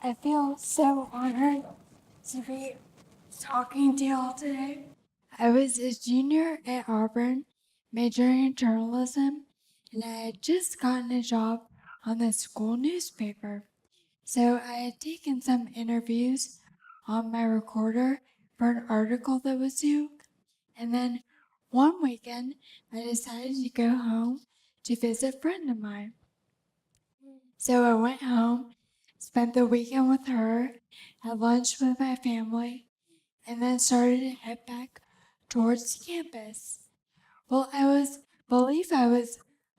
I feel so honored to be talking to y'all today. I was a junior at Auburn, majoring in journalism, and I had just gotten a job on the school newspaper. So I had taken some interviews on my recorder for an article that was due, and then one weekend I decided to go home to visit a friend of mine. So I went home, spent the weekend with her, had lunch with my family, and then started to head back towards campus. Well, I was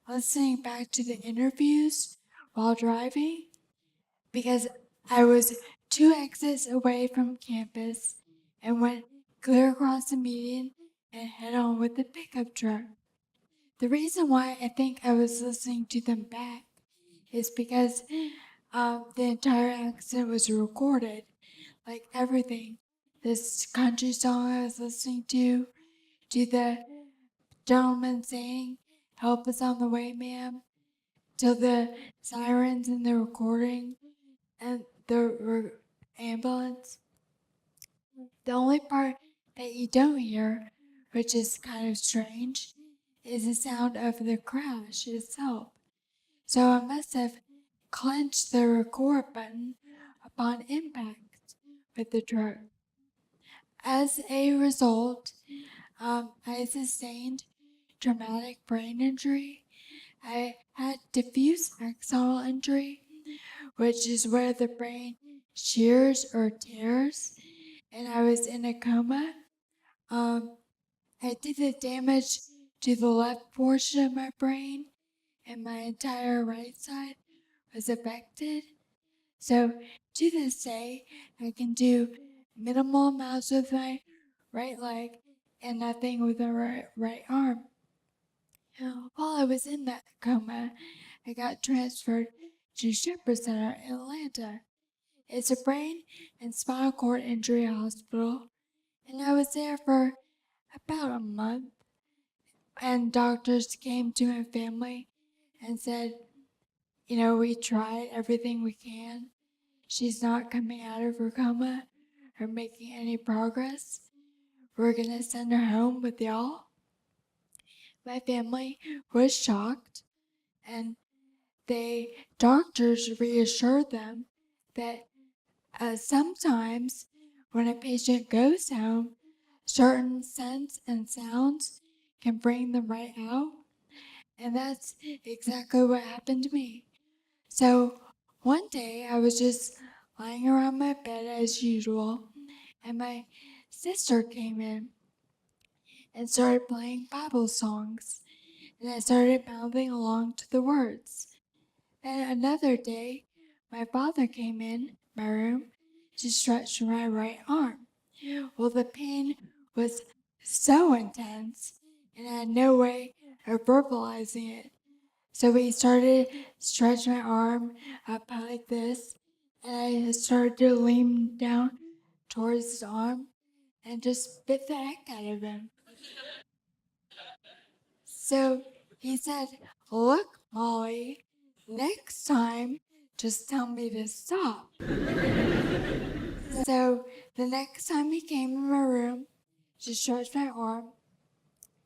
listening back to the interviews while driving because I was 2 exits away from campus and went clear across the median and head on with the pickup truck. The reason why I think I was listening to them back is because the entire accident was recorded, like everything. This country song I was listening to the gentleman saying, "Help us on the way, ma'am," to the sirens in the recording and the ambulance. The only part that you don't hear, which is kind of strange, is the sound of the crash itself. So I must have clenched the record button upon impact with the truck. As a result, I sustained traumatic brain injury. I had diffuse axonal injury, which is where the brain shears or tears, and I was in a coma. I did the damage to the left portion of my brain, and my entire right side was affected. So to this day, I can do minimal amounts with my right leg and nothing with my right arm. While I was in that coma, I got transferred to Shepherd Center in Atlanta. It's a brain and spinal cord injury hospital, and I was there for about a month. And doctors came to my family and said, we tried everything we can. She's not coming out of her coma or making any progress. We're gonna send her home with y'all. My family was shocked, and doctors reassured them that sometimes when a patient goes home, certain scents and sounds can bring them right out, and that's exactly what happened to me. So one day I was just lying around my bed as usual, and my sister came in and started playing Bible songs, and I started mouthing along to the words. Then another day, my father came in my room to stretch my right arm. Well, the pain was so intense, and I had no way of verbalizing it. So he started stretching my arm up like this, and I started to lean down towards his arm and just bit the heck out of him. So he said, "Look, Molly, next time, just tell me to stop." So the next time he came in my room to stretch my arm,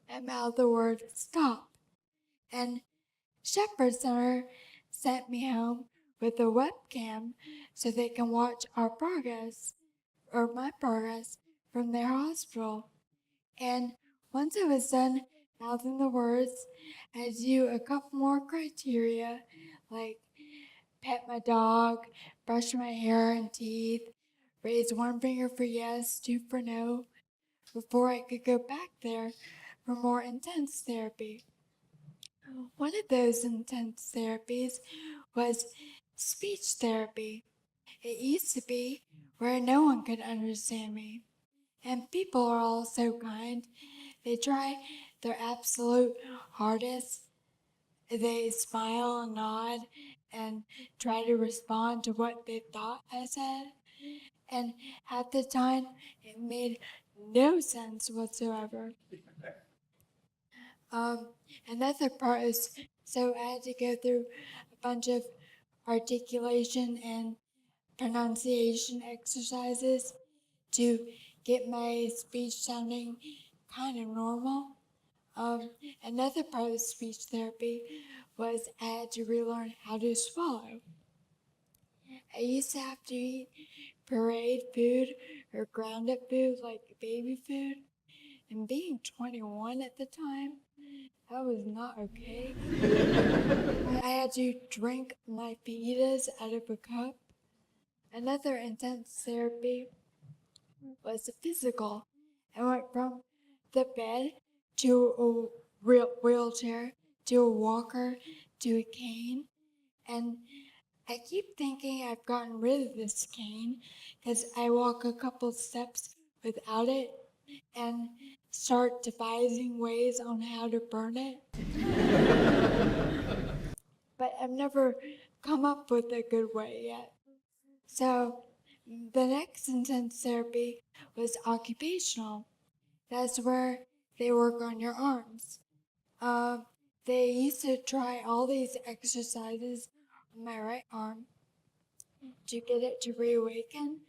I mouthed the word "stop." And Shepherd Center sent me home with a webcam so they can watch our progress, or my progress, from their hospital. And once I was done mouthing the words, I had to do a couple more criteria, like pet my dog, brush my hair and teeth, raise one finger for yes, two for no, before I could go back there for more intense therapy. One of those intense therapies was speech therapy. It used to be where no one could understand me. And people are all so kind. They try their absolute hardest. They smile and nod and try to respond to what they thought I said. And at the time, it made no sense whatsoever. Another part is, so I had to go through a bunch of articulation and pronunciation exercises to get my speech sounding kind of normal. Another part of speech therapy was I had to relearn how to swallow. I used to have to eat parade food or ground up food like baby food, and being 21 at the time, that was not okay. I had to drink my fajitas out of a cup. Another intense therapy was physical. I went from the bed to a wheelchair to a walker to a cane, and I keep thinking I've gotten rid of this cane because I walk a couple steps without it and start devising ways on how to burn it. But I've never come up with a good way yet. So the next intense therapy was occupational. That's where they work on your arms. They used to try all these exercises on my right arm to get it to reawaken,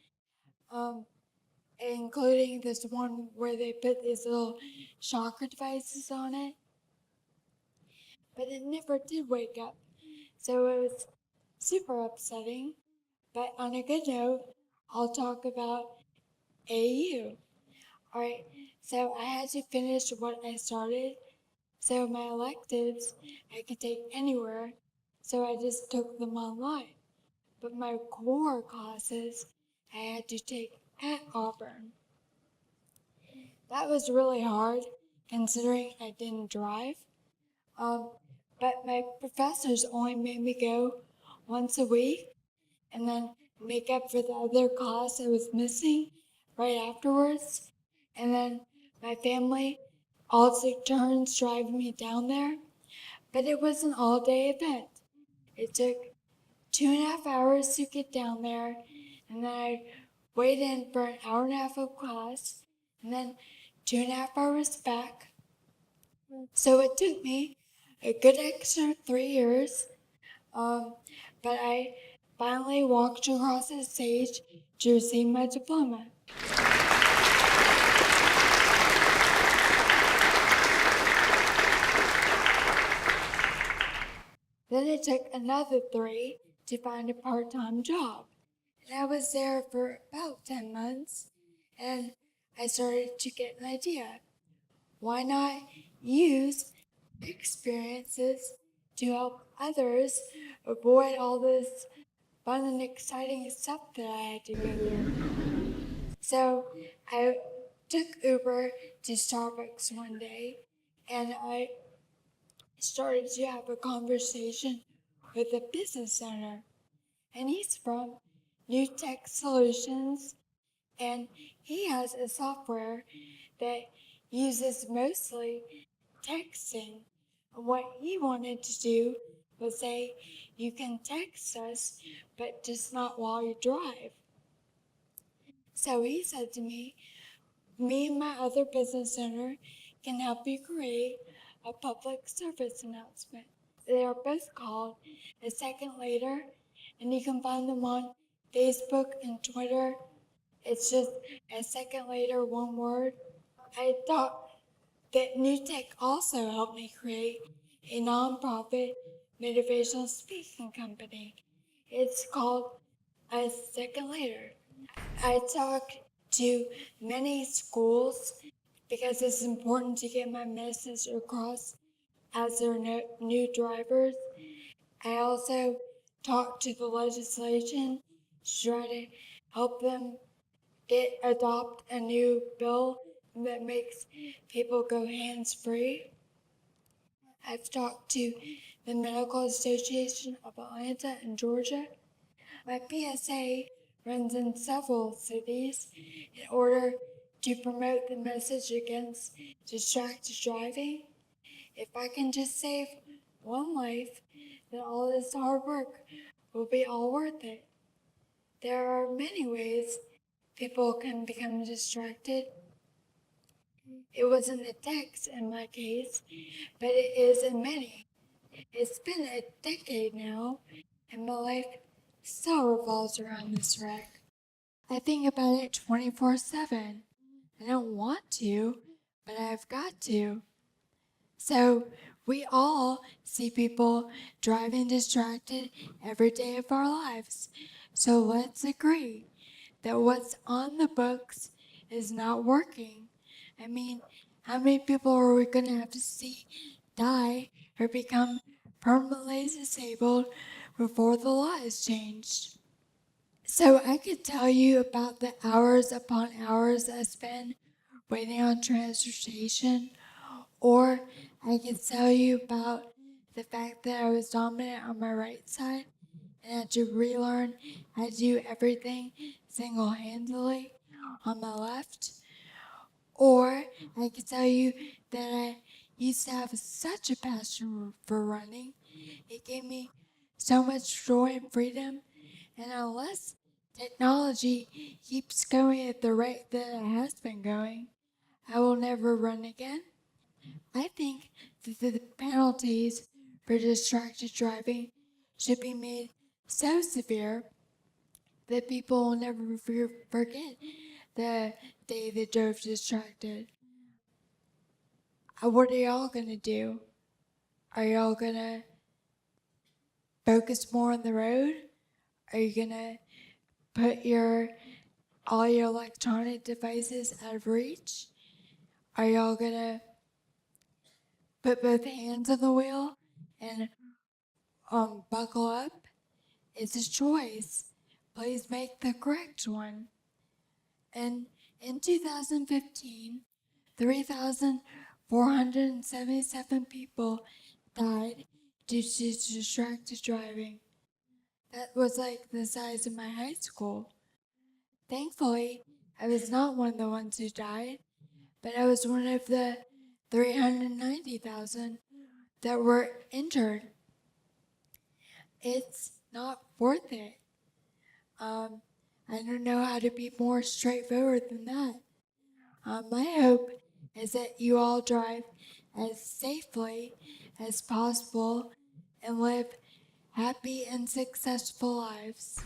including this one where they put these little shocker devices on it. But it never did wake up, so it was super upsetting. But on a good note, I'll talk about AU. Alright, so I had to finish what I started, so my electives I could take anywhere, so I just took them online. But my core classes I had to take at Auburn. That was really hard, considering I didn't drive. But my professors only made me go once a week, and then make up for the other class I was missing right afterwards. And then my family all took turns driving me down there. But it was an all-day event. It took 2.5 hours to get down there, and then I wait in for an hour and a half of class, and then 2.5 hours back. So it took me a good extra 3 years, but I finally walked across the stage to receive my diploma. Then it took another 3 to find a part-time job. And I was there for about 10 months, and I started to get an idea. Why not use experiences to help others avoid all this fun and exciting stuff that I had to go through? So I took Uber to Starbucks one day, and I started to have a conversation with a business owner, and he's from New Tech Solutions, and he has a software that uses mostly texting. And what he wanted to do was say, you can text us, but just not while you drive. So he said to me and my other business owner can help you create a public service announcement. They are both called A Second Later, and you can find them on Facebook and Twitter. It's just A Second Later, one word. I thought that New Tech also helped me create a nonprofit motivational speaking company. It's called A Second Later. I talked to many schools because it's important to get my message across as their new drivers. I also talked to the legislation to try to help them adopt a new bill that makes people go hands-free. I've talked to the Medical Association of Atlanta and Georgia. My PSA runs in several cities in order to promote the message against distracted driving. If I can just save one life, then all this hard work will be all worth it. There are many ways people can become distracted. It wasn't a text in my case, but it is in many. It's been a decade now, and my life so revolves around this wreck. I think about it 24/7. I don't want to, but I've got to. So we all see people driving distracted every day of our lives. So let's agree that what's on the books is not working. I mean, how many people are we going to have to see die or become permanently disabled before the law is changed? So I could tell you about the hours upon hours I spend waiting on transportation, or I could tell you about the fact that I was dominant on my right side and had to relearn how to do everything single-handedly on my left. Or I could tell you that I used to have such a passion for running. It gave me so much joy and freedom. And unless technology keeps going at the rate that it has been going, I will never run again. I think that the penalties for distracted driving should be made so severe that people will never forget the day they drove distracted. What are y'all gonna do? Are y'all gonna focus more on the road? Are you gonna put all your electronic devices out of reach? Are y'all gonna put both hands on the wheel and buckle up? It's a choice. Please make the correct one. And in 2015, 3,477 people died due to distracted driving. That was like the size of my high school. Thankfully, I was not one of the ones who died, but I was one of the 390,000 that were injured. It's not worth it. I don't know how to be more straightforward than that. My hope is that you all drive as safely as possible and live happy and successful lives.